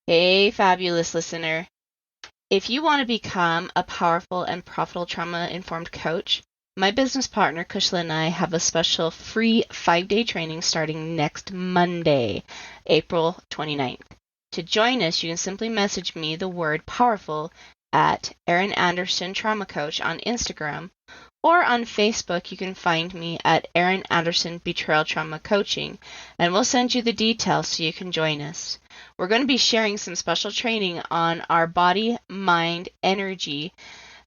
Hey, fabulous listener. If you want to become a powerful and profitable trauma-informed coach, my business partner, Kushla, and I have a special free 5-day training starting next Monday, April 29th. To join us, you can simply message me the word powerful at Erin Anderson Trauma Coach on Instagram, or on Facebook, you can find me at Erin Anderson Betrayal Trauma Coaching, and we'll send you the details so you can join us. We're going to be sharing some special training on our body, mind, energy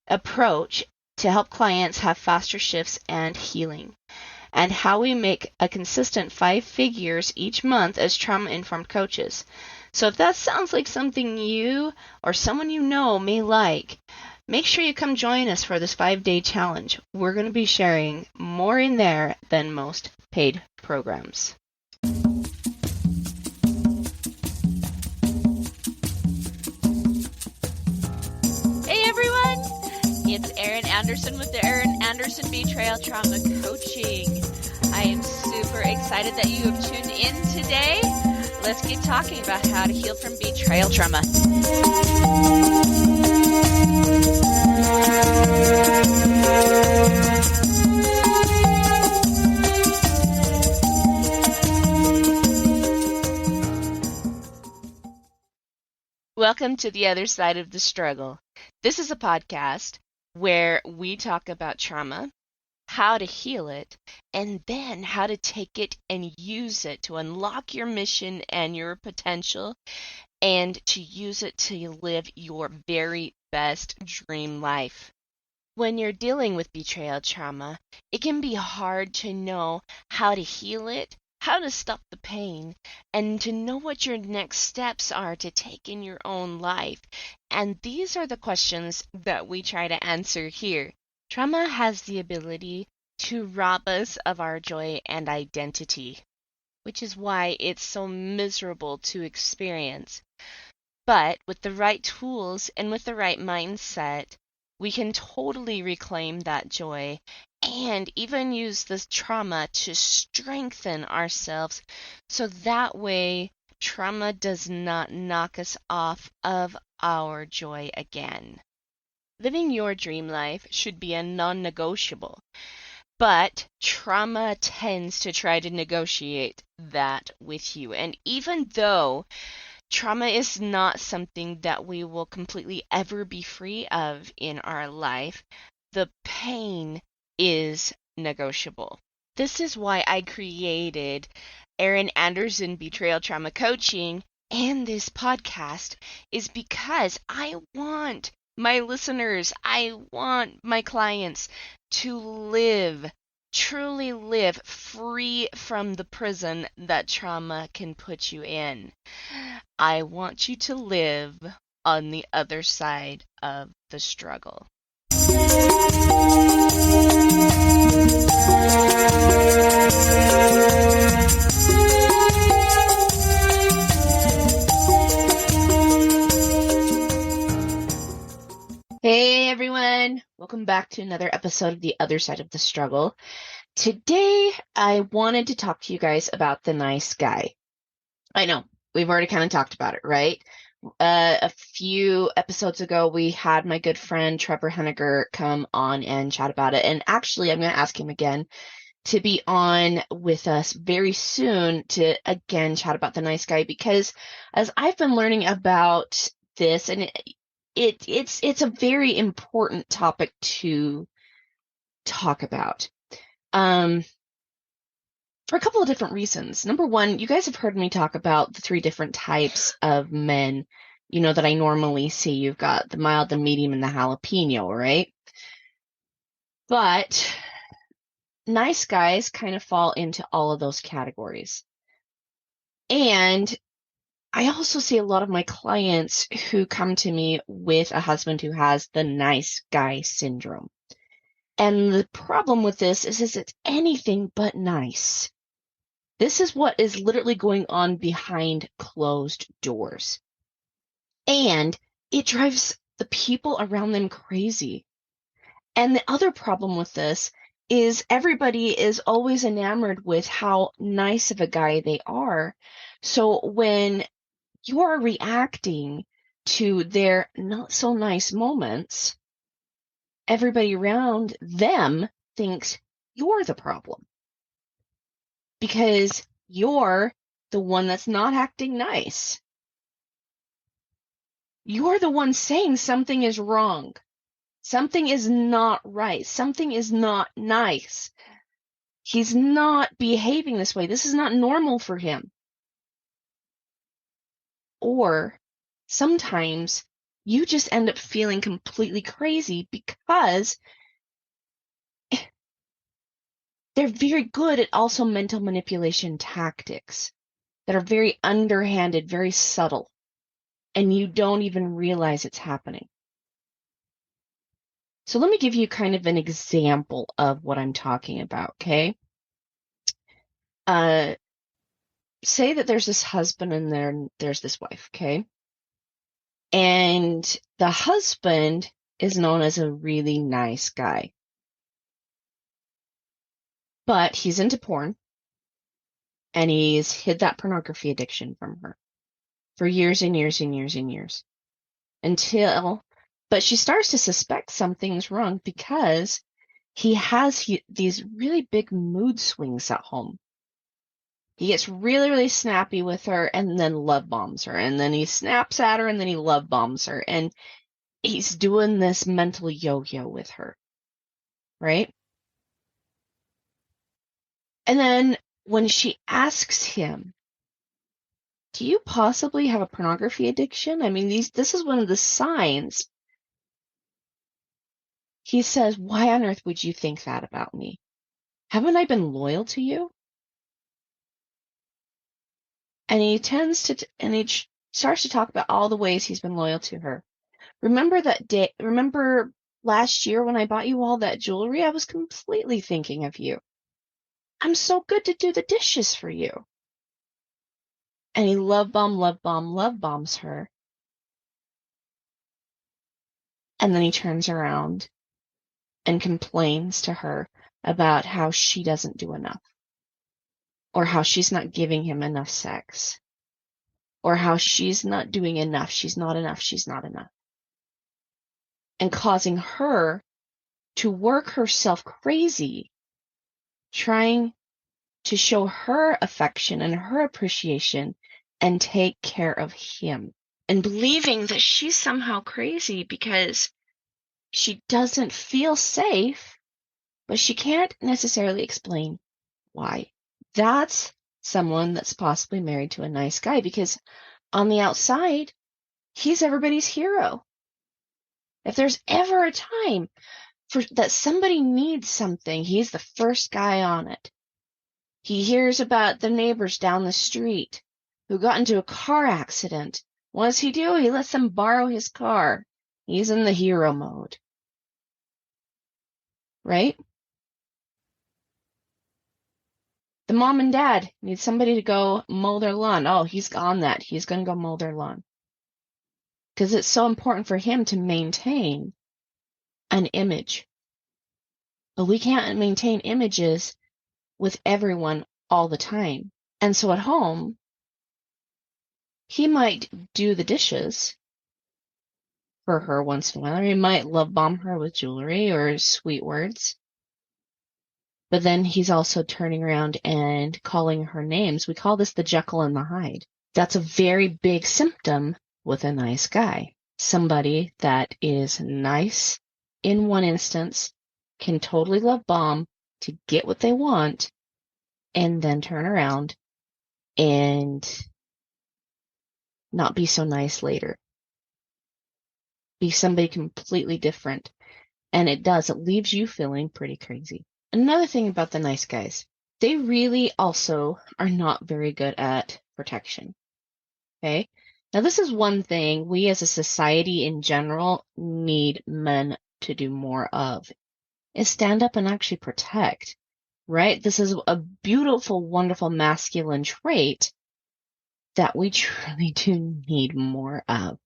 approach to help clients have faster shifts and healing, and how we make a consistent 5 figures each month as trauma-informed coaches. So if that sounds like something you or someone you know may like, make sure you come join us for this 5-day challenge. We're going to be sharing more in there than most paid programs. Hey everyone, it's Erin Anderson with the Erin Anderson Betrayal Trauma Coaching. I am super excited that you have tuned in today. Let's get talking about how to heal from betrayal trauma. Welcome to the other side of the struggle. This is a podcast where we talk about trauma, how to heal it, and then how to take it and use it to unlock your mission and your potential, and to use it to live your very best dream life. When you're dealing with betrayal trauma, it can be hard to know how to heal it, how to stop the pain, and to know what your next steps are to take in your own life. And these are the questions that we try to answer here. Trauma has the ability to rob us of our joy and identity, which is why it's so miserable to experience. But with the right tools and with the right mindset, we can totally reclaim that joy and even use this trauma to strengthen ourselves so that way trauma does not knock us off of our joy again. Living your dream life should be a non-negotiable, but trauma tends to try to negotiate that with you. And even though trauma is not something that we will completely ever be free of in our life, the pain is negotiable. This is why I created Erin Anderson Betrayal Trauma Coaching and this podcast, is because I want my listeners, I want my clients to live, truly live free from the prison that trauma can put you in. I want you to live on the other side of the struggle. Hey everyone, welcome back to another episode of The Other Side of the Struggle. Today I wanted to talk to you guys about the nice guy. I know, we've already kind of talked about it, right? A few episodes ago, we had my good friend Trevor Henniger come on and chat about it. And actually, I'm going to ask him again to be on with us very soon to again chat about the nice guy, because as I've been learning about this, and it's a very important topic to talk about. For a couple of different reasons. Number one, you guys have heard me talk about the 3 different types of men, that I normally see. You've got the mild, the medium, and the jalapeno, right? But nice guys kind of fall into all of those categories. And I also see a lot of my clients who come to me with a husband who has the nice guy syndrome. And the problem with this is it's anything but nice. This is what is literally going on behind closed doors. And it drives the people around them crazy. And the other problem with this is everybody is always enamored with how nice of a guy they are. So when you're reacting to their not so nice moments. Everybody around them thinks you're the problem because you're the one that's not acting nice. You're the one saying something is wrong. Something is not right. Something is not nice. He's not behaving this way. This is not normal for him. Or sometimes you just end up feeling completely crazy because they're very good at also mental manipulation tactics that are very underhanded, very subtle, and you don't even realize it's happening. So let me give you kind of an example of what I'm talking about, okay? Say that there's this husband and there's this wife, okay? And the husband is known as a really nice guy. But he's into porn, and he's hid that pornography addiction from her for years and years and years and years. But she starts to suspect something's wrong because he has these really big mood swings at home. He gets really, really snappy with her and then love bombs her. And then he snaps at her and then he love bombs her. And he's doing this mental yo-yo with her, right? And then when she asks him, do you possibly have a pornography addiction? I mean, this is one of the signs. He says, why on earth would you think that about me? Haven't I been loyal to you? And he starts to talk about all the ways he's been loyal to her. Remember last year when I bought you all that jewelry? I was completely thinking of you. I'm so good to do the dishes for you. And he love bombs her. And then he turns around and complains to her about how she doesn't do enough, or how she's not giving him enough sex, or how she's not doing enough, she's not enough, and causing her to work herself crazy, trying to show her affection and her appreciation and take care of him, and believing that she's somehow crazy because she doesn't feel safe, but she can't necessarily explain why. That's someone that's possibly married to a nice guy, because on the outside, he's everybody's hero. If there's ever a time that somebody needs something, he's the first guy on it. He hears about the neighbors down the street who got into a car accident. What does he do? He lets them borrow his car. He's in the hero mode. Right? The mom and dad need somebody to go mow their lawn. Oh, he's on that. He's going to go mow their lawn. Because it's so important for him to maintain an image. But we can't maintain images with everyone all the time. And so at home, he might do the dishes for her once in a while, or he might love bomb her with jewelry or sweet words. But then he's also turning around and calling her names. We call this the Jekyll and the Hyde. That's a very big symptom with a nice guy. Somebody that is nice in one instance, can totally love bomb to get what they want, and then turn around and not be so nice later. Be somebody completely different. And it leaves you feeling pretty crazy. Another thing about the nice guys, they really also are not very good at protection. Okay? Now, this is one thing we as a society in general need men to do more of, is stand up and actually protect, right? This is a beautiful, wonderful masculine trait that we truly do need more of.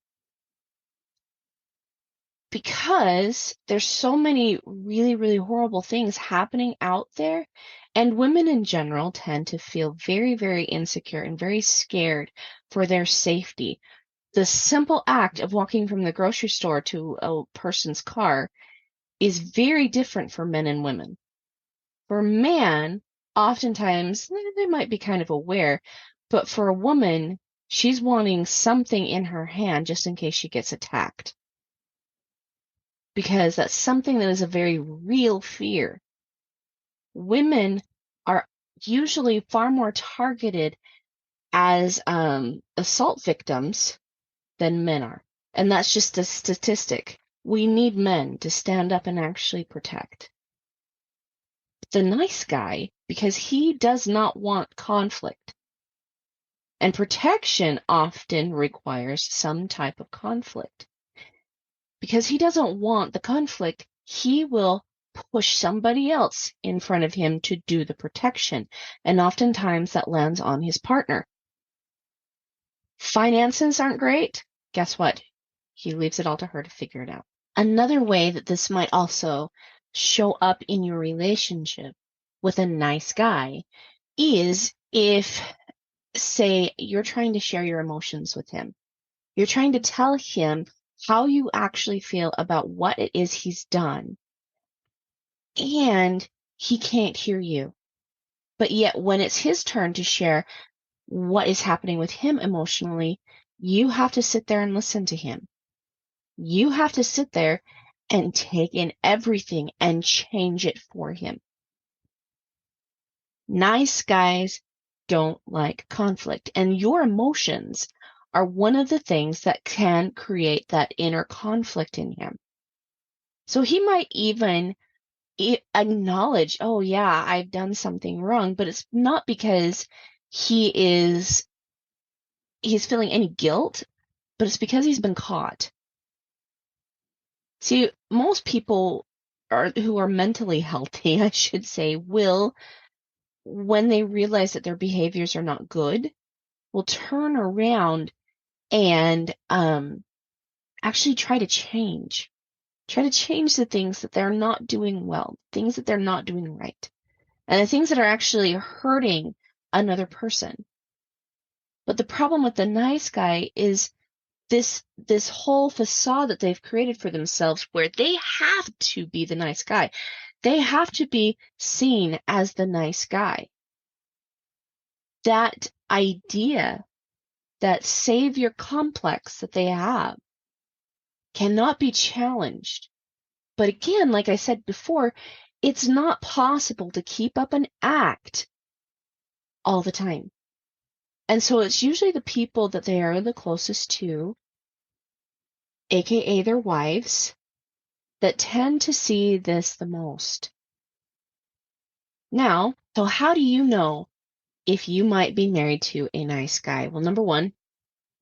because there's so many really, really horrible things happening out there, and women in general tend to feel very, very insecure and very scared for their safety. The simple act of walking from the grocery store to a person's car is very different for men and women. For a man, oftentimes they might be kind of aware, but for a woman, she's wanting something in her hand just in case she gets attacked. Because that's something that is a very real fear. Women are usually far more targeted as assault victims than men are. And that's just a statistic. We need men to stand up and actually protect. The nice guy, because he does not want conflict. And protection often requires some type of conflict. Because he doesn't want the conflict, he will push somebody else in front of him to do the protection. And oftentimes that lands on his partner. Finances aren't great. Guess what? He leaves it all to her to figure it out. Another way that this might also show up in your relationship with a nice guy is if, say, you're trying to share your emotions with him. You're trying to tell him how you actually feel about what it is he's done, and he can't hear you. But yet when it's his turn to share what is happening with him emotionally, you have to sit there and listen to him. You have to sit there and take in everything and change it for him. Nice guys don't like conflict, and your emotions are one of the things that can create that inner conflict in him. So he might even acknowledge, oh yeah, I've done something wrong, but it's not because he's feeling any guilt, but it's because he's been caught. See, most people who are mentally healthy, I should say, will, when they realize that their behaviors are not good, will turn around and actually try to change. Try to change the things that they're not doing well, things that they're not doing right, and the things that are actually hurting another person. But the problem with the nice guy is this whole facade that they've created for themselves where they have to be the nice guy. They have to be seen as the nice guy. That idea, that savior complex that they have, cannot be challenged. But again, like I said before, it's not possible to keep up an act all the time. And so it's usually the people that they are the closest to, aka their wives, that tend to see this the most. Now, so how do you know if you might be married to a nice guy? Well, number one,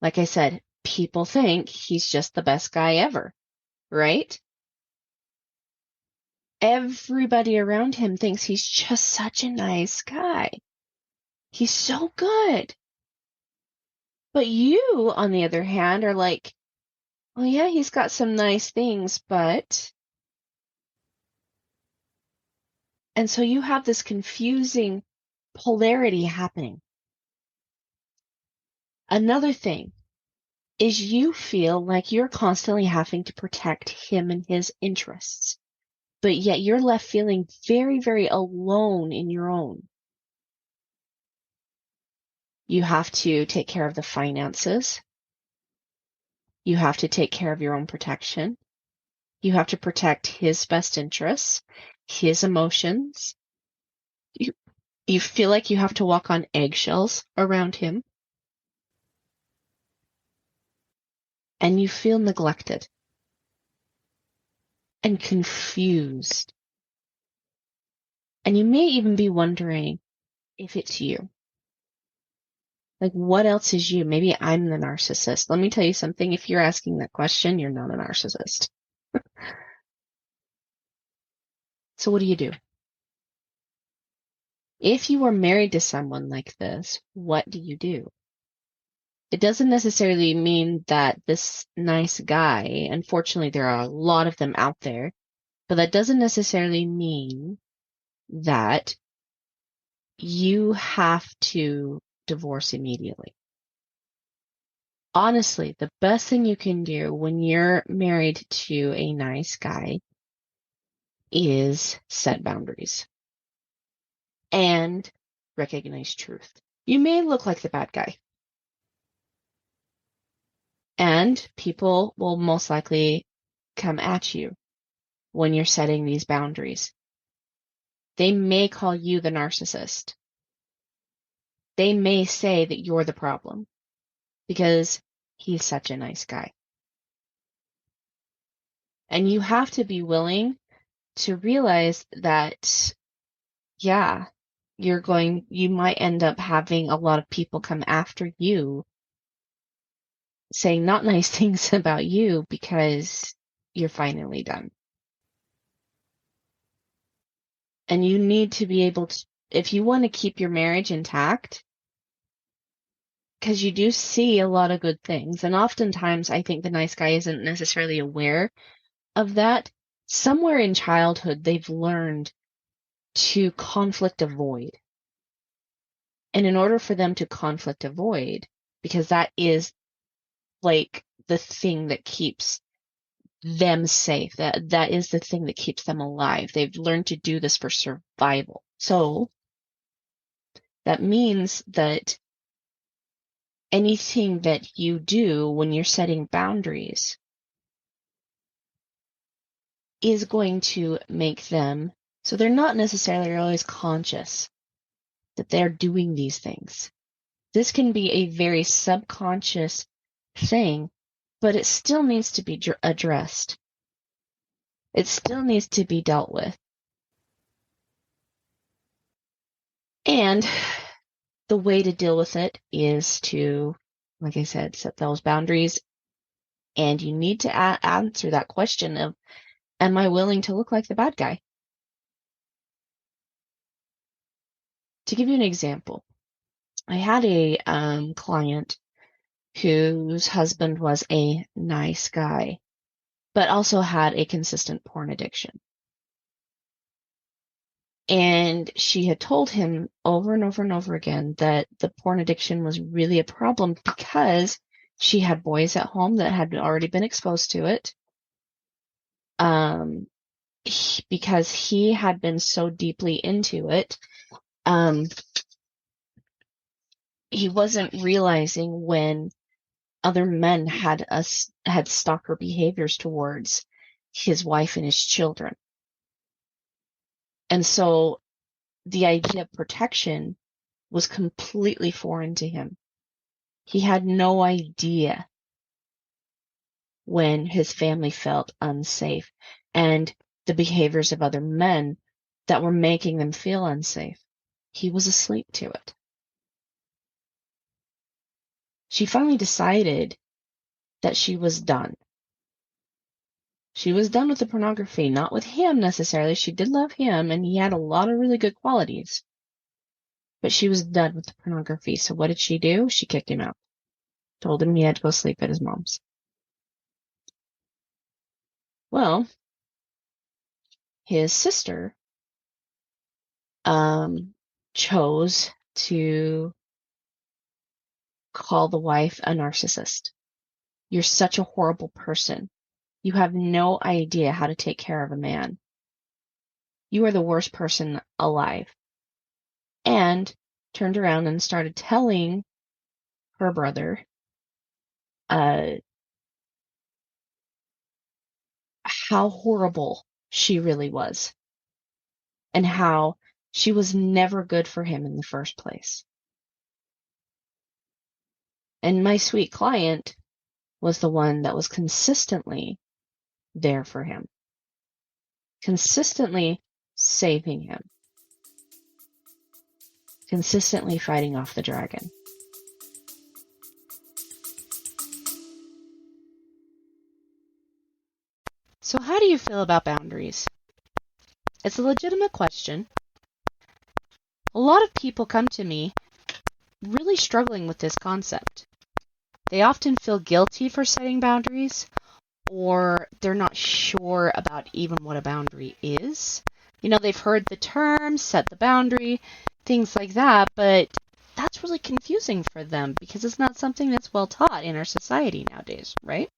like I said, people think he's just the best guy ever, right? Everybody around him thinks he's just such a nice guy. He's so good. But you, on the other hand, are like, well, yeah, he's got some nice things, but... And so you have this confusing polarity happening. Another thing is you feel like you're constantly having to protect him and his interests, but yet you're left feeling very, very alone in your own. You have to take care of the finances. You have to take care of your own protection. You have to protect his best interests, his emotions. You feel like you have to walk on eggshells around him. And you feel neglected and confused. And you may even be wondering if it's you. Like, what else is you? Maybe I'm the narcissist. Let me tell you something. If you're asking that question, you're not a narcissist. So what do you do? If you are married to someone like this, what do you do? It doesn't necessarily mean that this nice guy, unfortunately, there are a lot of them out there, but that doesn't necessarily mean that you have to divorce immediately. Honestly, the best thing you can do when you're married to a nice guy is set boundaries and recognize truth. You may look like the bad guy, and people will most likely come at you when you're setting these boundaries. They may call you the narcissist. They may say that you're the problem because he's such a nice guy. And you have to be willing to realize that, yeah, you might end up having a lot of people come after you saying not nice things about you because you're finally done. And you need to be able to, if you want to keep your marriage intact, because you do see a lot of good things, and oftentimes I think the nice guy isn't necessarily aware of that. Somewhere in childhood, they've learned to conflict avoid. And in order for them to conflict avoid, because that is like the thing that keeps them safe, that is the thing that keeps them alive. They've learned to do this for survival. So that means that anything that you do when you're setting boundaries is going to make them, so they're not necessarily always conscious that they're doing these things. This can be a very subconscious thing, but it still needs to be addressed. It still needs to be dealt with. And the way to deal with it is to, like I said, set those boundaries. And you need to answer that question of, am I willing to look like the bad guy? To give you an example, I had a client whose husband was a nice guy, but also had a consistent porn addiction. And she had told him over and over and over again that the porn addiction was really a problem because she had boys at home that had already been exposed to it. Because he had been so deeply into it, he wasn't realizing when other men had stalker behaviors towards his wife and his children. And so the idea of protection was completely foreign to him. He had no idea when his family felt unsafe and the behaviors of other men that were making them feel unsafe. He was asleep to it. She finally decided that she was done. She was done with the pornography, not with him necessarily. She did love him, and he had a lot of really good qualities. But she was done with the pornography. So what did she do? She kicked him out. Told him he had to go sleep at his mom's. Well, his sister chose to call the wife a narcissist. You're such a horrible person. You have no idea how to take care of a man. You are the worst person alive. And turned around and started telling her brother how horrible she really was and how she was never good for him in the first place. And my sweet client was the one that was consistently there for him, consistently saving him, consistently fighting off the dragon. So how do you feel about boundaries? It's a legitimate question. A lot of people come to me really struggling with this concept. they often feel guilty for setting boundaries, or they're not sure about even what a boundary is. They've heard the term, set the boundary, things like that, but that's really confusing for them because it's not something that's well taught in our society nowadays, right?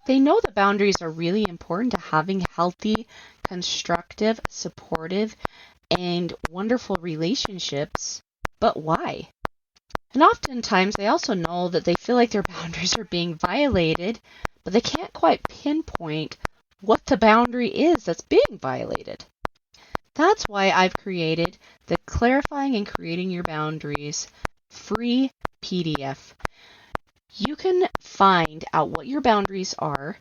They know that boundaries are really important to having healthy, constructive, supportive, and wonderful relationships, but why? And oftentimes they also know that they feel like their boundaries are being violated, but they can't quite pinpoint what the boundary is that's being violated. That's why I've created the Clarifying and Creating Your Boundaries free PDF. You can find out what your boundaries are,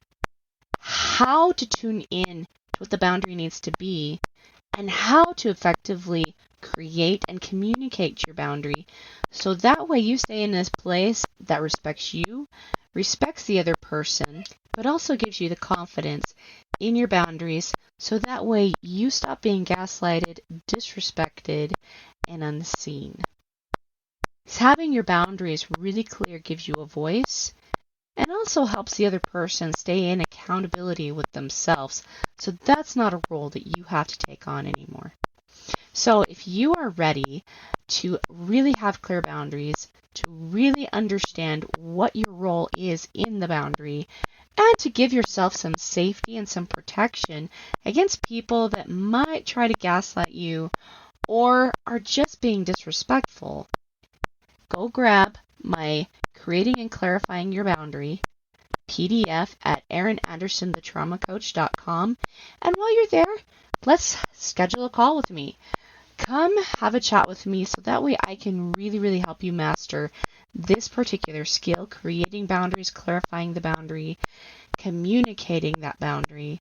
how to tune in to what the boundary needs to be, and how to effectively create and communicate your boundary so that way you stay in this place that respects you, respects the other person, but also gives you the confidence in your boundaries so that way you stop being gaslighted, disrespected, and unseen. Having your boundaries really clear gives you a voice and also helps the other person stay in accountability with themselves. So that's not a role that you have to take on anymore. So if you are ready to really have clear boundaries, to really understand what your role is in the boundary, and to give yourself some safety and some protection against people that might try to gaslight you or are just being disrespectful, go grab my Creating and Clarifying Your Boundary PDF at erinandersonthetraumacoach.com. And while you're there, let's schedule a call with me. Come have a chat with me so that way I can really, really help you master this particular skill, creating boundaries, clarifying the boundary, communicating that boundary,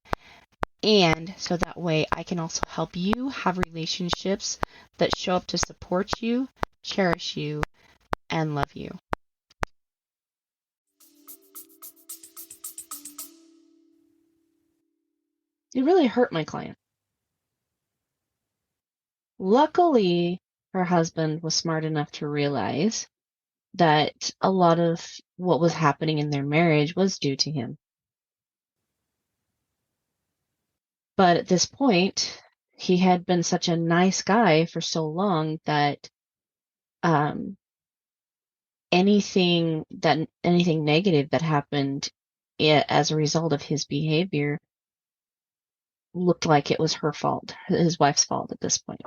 and so that way I can also help you have relationships that show up to support you, cherish you, and love you. It really hurt my client. Luckily, her husband was smart enough to realize that a lot of what was happening in their marriage was due to him. But at this point, he had been such a nice guy for so long that anything negative that happened as a result of his behavior looked like it was her fault, his wife's fault at this point.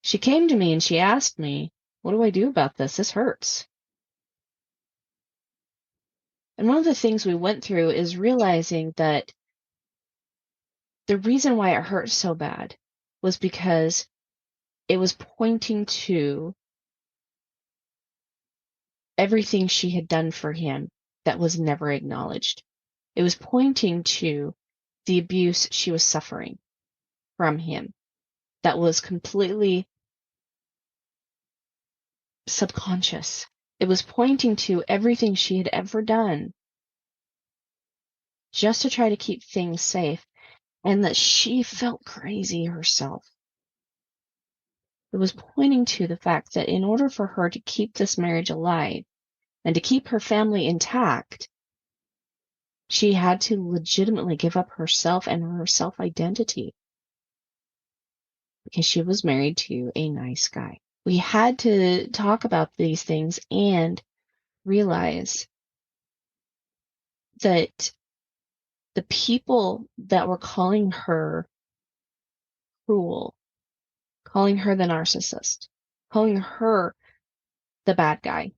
She came to me and she asked me, "What do I do about this? This hurts." And one of the things we went through is realizing that the reason why it hurt so bad was because it was pointing to everything she had done for him that was never acknowledged. It was pointing to the abuse she was suffering from him that was completely subconscious. It was pointing to everything she had ever done just to try to keep things safe, and that she felt crazy herself. It was pointing to the fact that in order for her to keep this marriage alive and to keep her family intact, she had to legitimately give up herself and her self-identity because she was married to a nice guy. We had to talk about these things and realize that the people that were calling her cruel, calling her the narcissist, calling her the bad guy,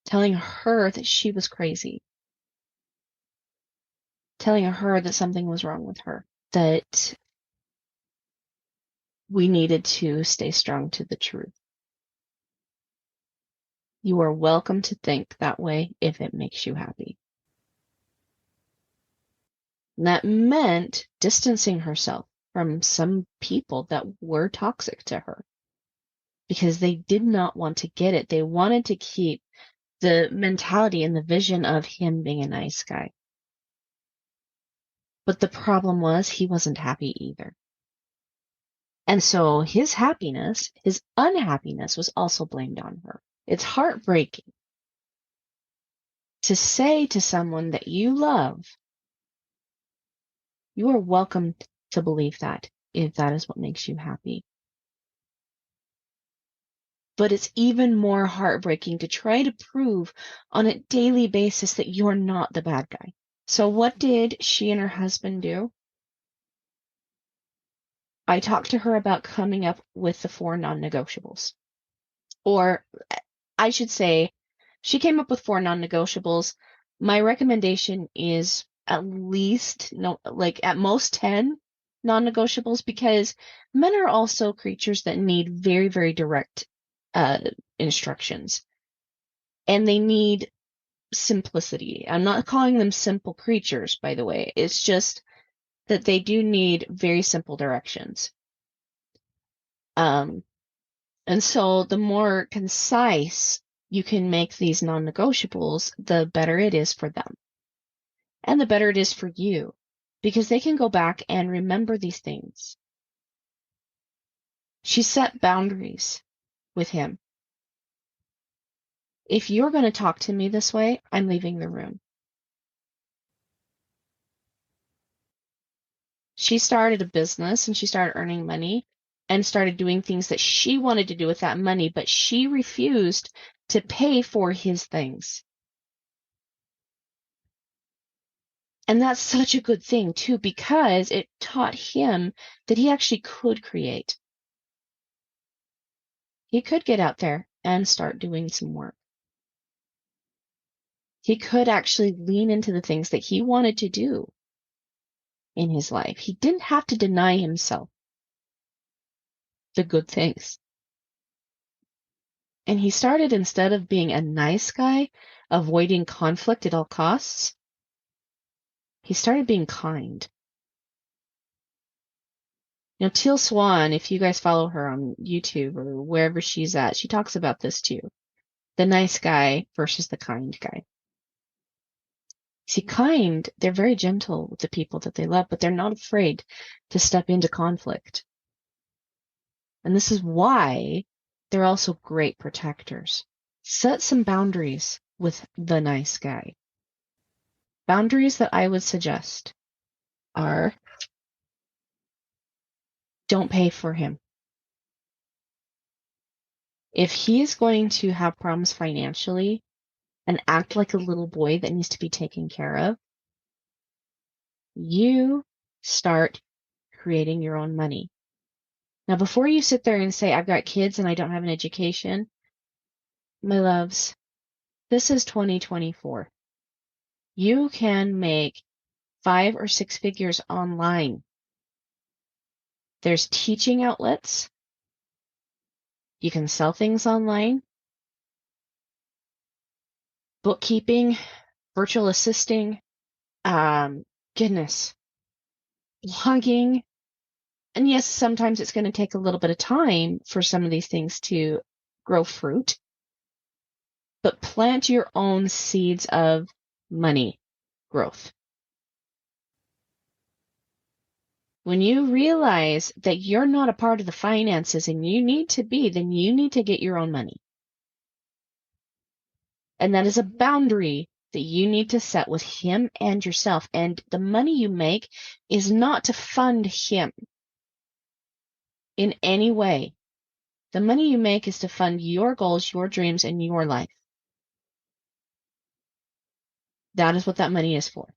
telling her that she was crazy, telling her that something was wrong with her, that we needed to stay strong to the truth. You are welcome to think that way if it makes you happy. And that meant distancing herself from some people that were toxic to her because they did not want to get it. They wanted to keep the mentality and the vision of him being a nice guy. But the problem was he wasn't happy either. And so his happiness, his unhappiness was also blamed on her. It's heartbreaking to say to someone that you love, you are welcome to believe that if that is what makes you happy. But it's even more heartbreaking to try to prove on a daily basis that you're not the bad guy. So what did she and her husband do? I talked to her about coming up with the 4 non-negotiables. Or I should say, she came up with 4 non-negotiables. My recommendation is at least, like at most 10 non-negotiables, because men are also creatures that need very, very direct instructions. And they need simplicity. I'm not calling them simple creatures, by the way. It's just that they do need very simple directions. And so the more concise you can make these non-negotiables, the better it is for them. And the better it is for you, because they can go back and remember these things. She set boundaries with him. If you're going to talk to me this way, I'm leaving the room. She started a business and she started earning money and started doing things that she wanted to do with that money, but she refused to pay for his things. And that's such a good thing, too, because it taught him that he actually could create. He could get out there and start doing some work. He could actually lean into the things that he wanted to do in his life. He didn't have to deny himself the good things. And he started, instead of being a nice guy, avoiding conflict at all costs, he started being kind. You know, Teal Swan, if you guys follow her on YouTube or wherever she's at, she talks about this too. The nice guy versus the kind guy. See, kind, they're very gentle with the people that they love, but they're not afraid to step into conflict. And this is why they're also great protectors. Set some boundaries with the nice guy. Boundaries that I would suggest are: don't pay for him. If he is going to have problems financially and act like a little boy that needs to be taken care of, you start creating your own money. Now, before you sit there and say, I've got kids and I don't have an education, my loves, this is 2024. You can make 5 or 6 figures online. There's teaching outlets. You can sell things online. Bookkeeping, virtual assisting, goodness, blogging. And yes, sometimes it's going to take a little bit of time for some of these things to grow fruit. But plant your own seeds of money growth. When you realize that you're not a part of the finances and you need to be, then you need to get your own money. And that is a boundary that you need to set with him and yourself. And the money you make is not to fund him in any way. The money you make is to fund your goals, your dreams, and your life. That is what that money is for.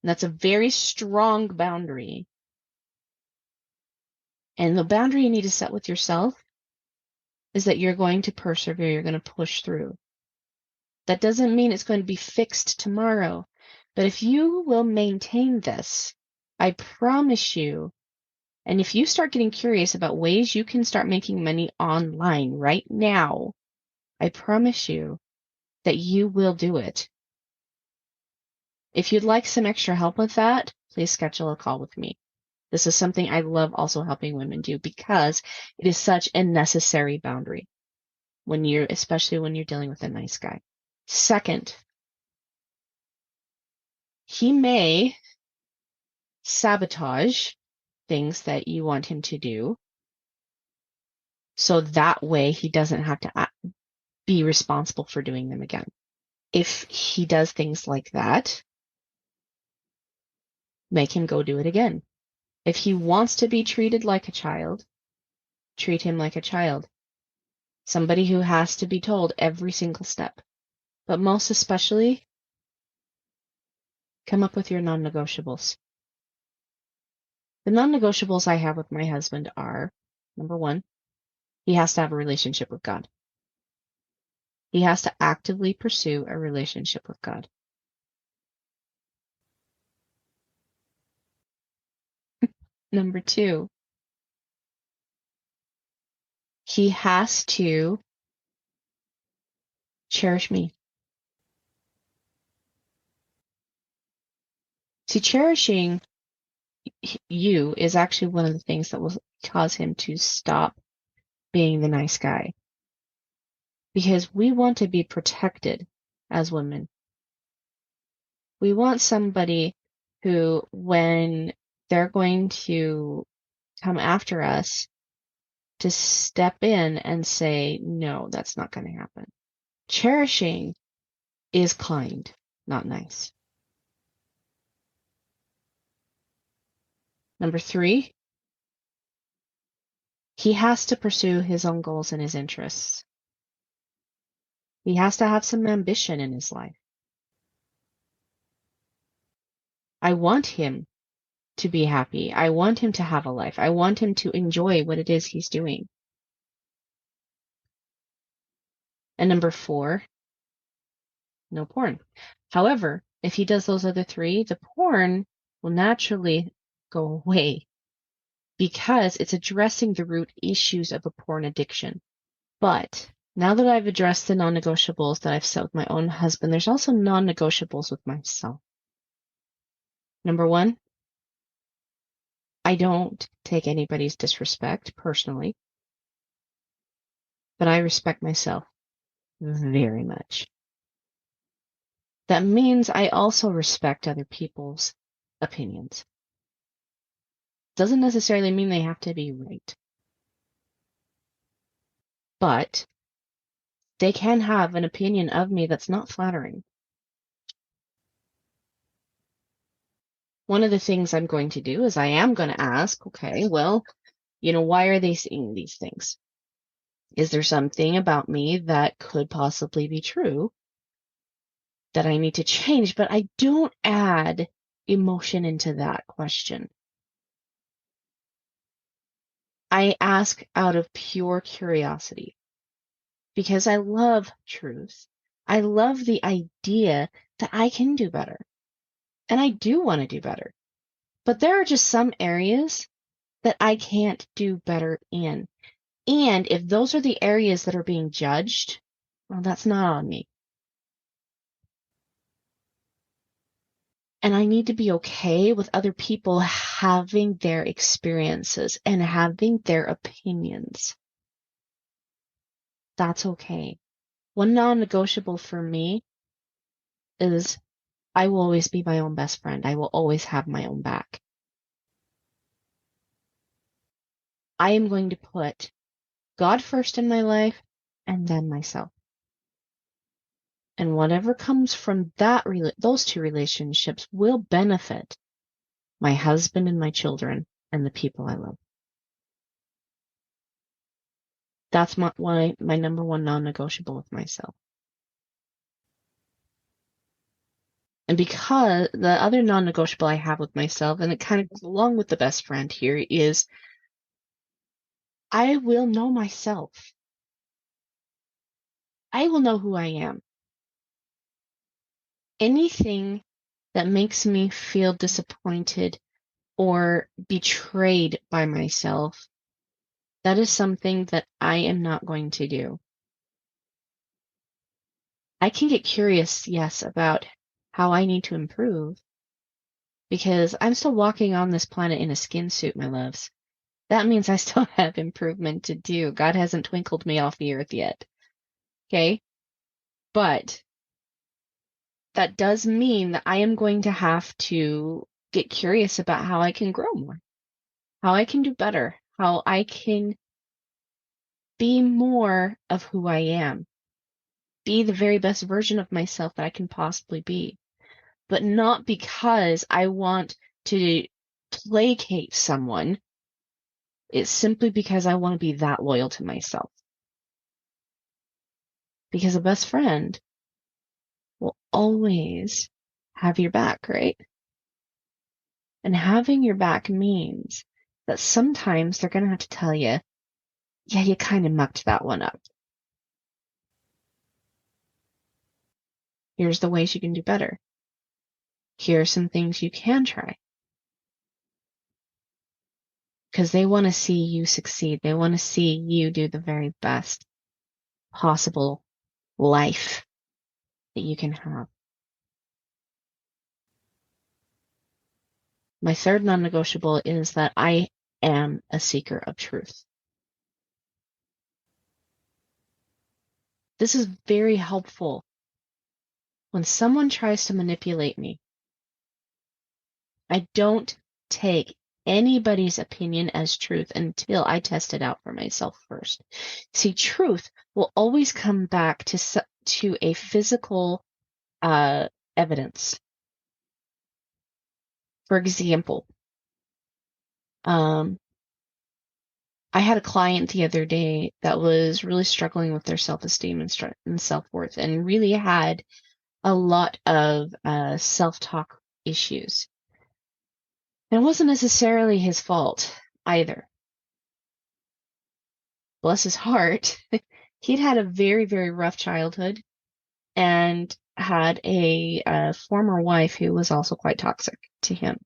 And that's a very strong boundary. And the boundary you need to set with yourself is that you're going to persevere, you're going to push through. That doesn't mean it's going to be fixed tomorrow. But if you will maintain this, I promise you, and if you start getting curious about ways you can start making money online right now, I promise you that you will do it. If you'd like some extra help with that, please schedule a call with me. This is something I love also helping women do because it is such a necessary boundary especially when you're dealing with a nice guy. Second, he may sabotage things that you want him to do. So that way he doesn't have to be responsible for doing them again. If he does things like that, make him go do it again. If he wants to be treated like a child, treat him like a child. Somebody who has to be told every single step. But most especially, come up with your non-negotiables. The non-negotiables I have with my husband are, number one, he has to have a relationship with God. He has to actively pursue a relationship with God. Number two, he has to cherish me. See, cherishing you is actually one of the things that will cause him to stop being the nice guy. Because we want to be protected as women. We want somebody who, when they're going to come after us, to step in and say, no, that's not going to happen. Cherishing is kind, not nice. Number three, he has to pursue his own goals and his interests. He has to have some ambition in his life. I want him to be happy. I want him to have a life. I want him to enjoy what it is he's doing. And number four, no porn. However, if he does those other three, the porn will naturally go away because it's addressing the root issues of a porn addiction. But now that I've addressed the non-negotiables that I've set with my own husband, there's also non-negotiables with myself. Number one, I don't take anybody's disrespect personally, but I respect myself very much. That means I also respect other people's opinions. Doesn't necessarily mean they have to be right. But they can have an opinion of me that's not flattering. One of the things I'm going to do is I am going to ask, okay, well, why are they saying these things? Is there something about me that could possibly be true that I need to change? But I don't add emotion into that question. I ask out of pure curiosity because I love truth. I love the idea that I can do better. And I do want to do better. But there are just some areas that I can't do better in. And if those are the areas that are being judged, well, that's not on me. And I need to be okay with other people having their experiences and having their opinions. That's okay. One non-negotiable for me is I will always be my own best friend. I will always have my own back. I am going to put God first in my life and then myself. And whatever comes from those two relationships will benefit my husband and my children and the people I love. That's my number one non-negotiable with myself. And because the other non-negotiable I have with myself, and it kind of goes along with the best friend here, is I will know myself. I will know who I am. Anything that makes me feel disappointed or betrayed by myself, that is something that I am not going to do. I can get curious, yes, about how I need to improve because I'm still walking on this planet in a skin suit, my loves. That means I still have improvement to do. God hasn't twinkled me off the earth yet. Okay? But that does mean that I am going to have to get curious about how I can grow more, how I can do better, how I can be more of who I am, be the very best version of myself that I can possibly be, but not because I want to placate someone. It's simply because I want to be that loyal to myself. Because a best friend will always have your back, right? And having your back means that sometimes they're going to have to tell you, yeah, you kind of mucked that one up. Here's the ways you can do better. Here are some things you can try. Because they want to see you succeed. They want to see you do the very best possible life that you can have. My third non-negotiable is that I am a seeker of truth. This is very helpful when someone tries to manipulate me. I don't take anybody's opinion as truth until I test it out for myself first. See, truth will always come back to a physical evidence. For example, I had a client the other day that was really struggling with their self-esteem and self-worth, and really had a lot of self-talk issues. And it wasn't necessarily his fault either. Bless his heart, he'd had a very, very rough childhood and had a former wife who was also quite toxic to him.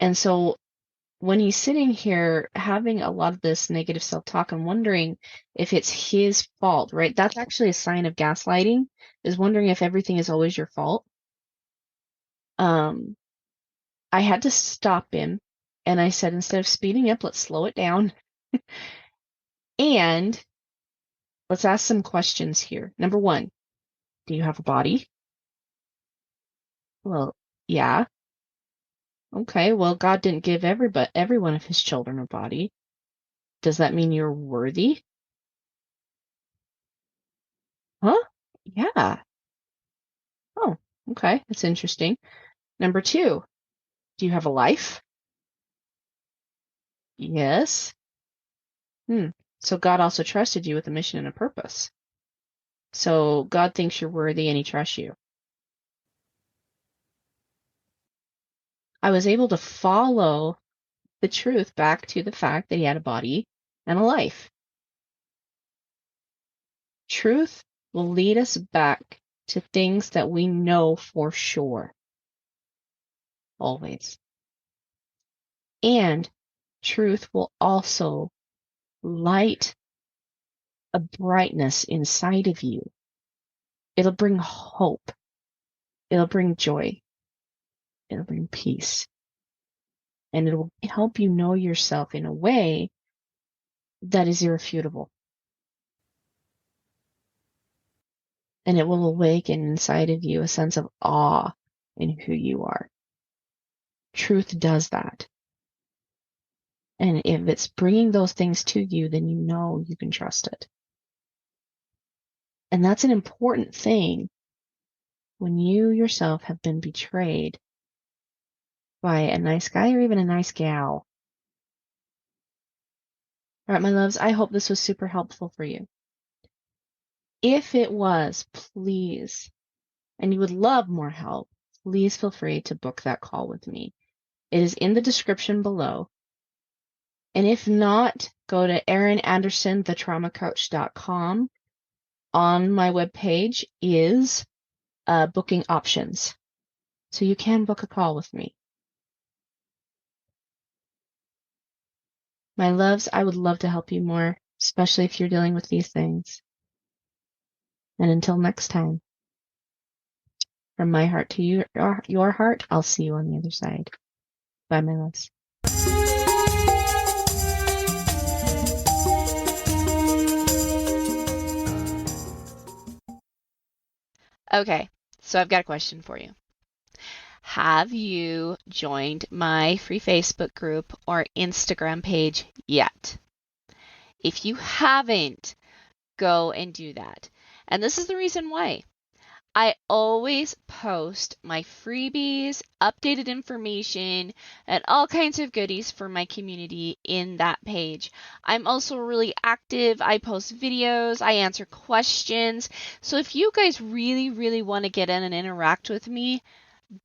And so when he's sitting here having a lot of this negative self-talk and wondering if it's his fault, right? That's actually a sign of gaslighting, is wondering if everything is always your fault. I had to stop him, and I said, instead of speeding up, let's slow it down. And let's ask some questions here. Number one, do you have a body? Well, yeah. Okay, well, God didn't give every one of his children a body. Does that mean you're worthy? Huh? Yeah. Oh, okay. That's interesting. Number two, do you have a life? Yes. So God also trusted you with a mission and a purpose. So God thinks you're worthy and he trusts you. I was able to follow the truth back to the fact that he had a body and a life. Truth will lead us back to things that we know for sure. Always. And truth will also light a brightness inside of you. It'll bring hope. It'll bring joy. It'll bring peace. And it will help you know yourself in a way that is irrefutable. And it will awaken inside of you a sense of awe in who you are. Truth does that. And if it's bringing those things to you, then you know you can trust it. And that's an important thing when you yourself have been betrayed by a nice guy or even a nice gal. All right, my loves, I hope this was super helpful for you. If it was, please, and you would love more help, please feel free to book that call with me. It is in the description below. And if not, go to erinandersonthetraumacoach.com. On my webpage is booking options. So you can book a call with me. My loves, I would love to help you more, especially if you're dealing with these things. And until next time, from my heart to your heart, I'll see you on the other side. Bye, my loves. Okay, so I've got a question for you. have you joined my free Facebook group or Instagram page yet? If you haven't, go and do that. And this is the reason why. I always post my freebies, updated information, and all kinds of goodies for my community in that page. I'm also really active. I post videos, I answer questions. So if you guys really, really want to get in and interact with me,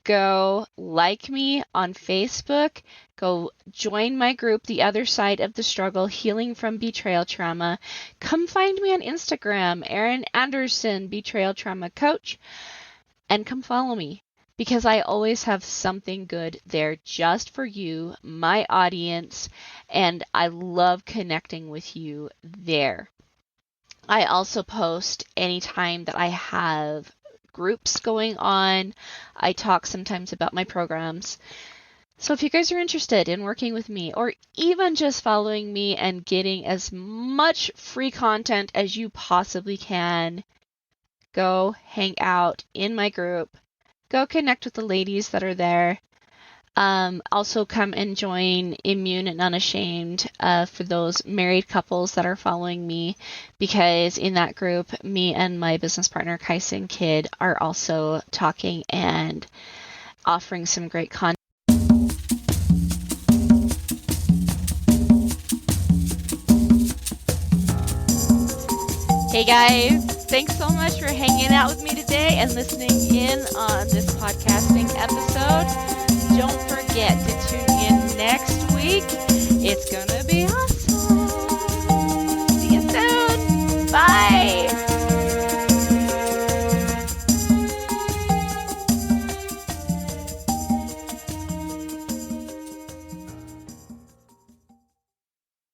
go like me on Facebook, go join my group, The Other Side of the Struggle, Healing from Betrayal Trauma. Come find me on Instagram, Erin Anderson, Betrayal Trauma Coach, and come follow me because I always have something good there just for you, my audience, and I love connecting with you there. I also post anytime that I have groups going on. I talk sometimes about my programs. So if you guys are interested in working with me or even just following me and getting as much free content as you possibly can, go hang out in my group. Go connect with the ladies that are there. Also come and join Immune and Unashamed for those married couples that are following me, because in that group, me and my business partner, Kaisen Kid, are also talking and offering some great content. Hey guys, thanks so much for hanging out with me today and listening in on this podcasting episode. Don't forget to tune in next week. It's gonna